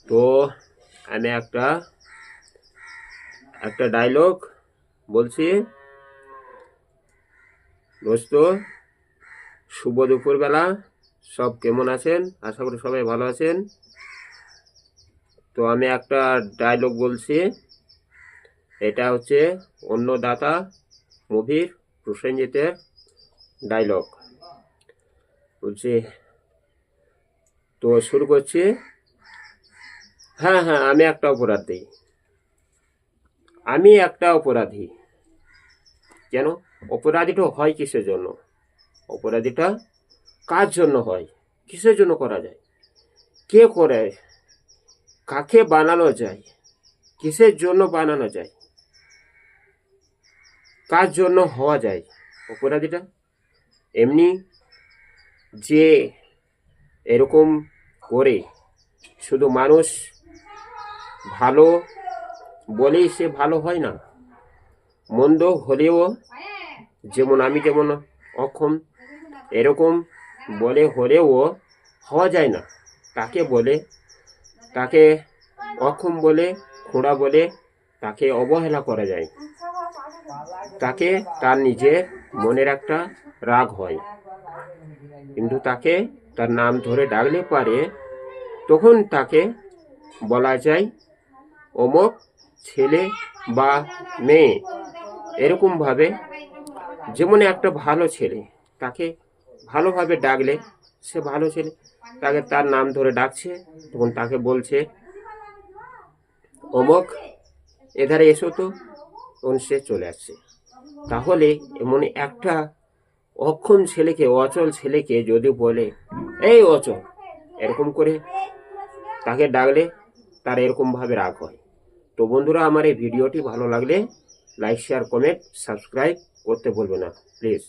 তো আমি একটা ডায়লগ বলছি। দোস্ত, শুভ দুপুরবেলা। সব কেমন আছেন? আশা করি সবাই ভালো আছেন। তো আমি একটা ডায়লগ বলছি। এটা হচ্ছে অন্নদাতা মুভির প্রসেনজিতের ডায়লগ বলছি। তো শুরু করছি। হ্যাঁ হ্যাঁ, আমি একটা অপরাধী। কেন? অপরাধীটা হয় কিসের জন্য? অপরাধীটা কার জন্য হয়? কিসের জন্য করা যায়? কে করে? কাকে বানানো যায়? কিসের জন্য বানানো যায়? কার জন্য হওয়া যায় অপরাধীটা? এমনি যে এরকম করে শুধু মানুষ ভালো বলেই সে ভালো হয় না। মন্দ হলেও, যেমন আমি যেমন অক্ষম, এরকম বলে হলেও হওয়া যায় না। তাকে অক্ষম বলে, খোঁড়া বলে তাকে অবহেলা করা যায়। তাকে তার নিজের মনের একটা রাগ হয়, কিন্তু তাকে তার নাম ধরে ডাকলে পারে, তখন তাকে বলা যায় অমুক ছেলে বা মেয়ে। এরকম ভাবে যেমন একটা ভালো ছেলে, তাকে ভালোভাবে ডাকলে সে ভালো ছেলে, তাকে তার নাম ধরে ডাকছে, তখন তাকে বলছে অমুক এধারে এসো তো, তখন সে চলে আসছে। তাহলে এমন একটা অক্ষম ছেলেকে, অচল ছেলেকে যদি বলে এই অচল, এরকম করে তাকে ডাকলে তার এরকম ভাবে রাগ হয়। তো বন্ধুরা, আমার এই ভিডিওটি ভালো লাগলে লাইক, শেয়ার, কমেন্ট, সাবস্ক্রাইব করতে ভুলবে না প্লিজ।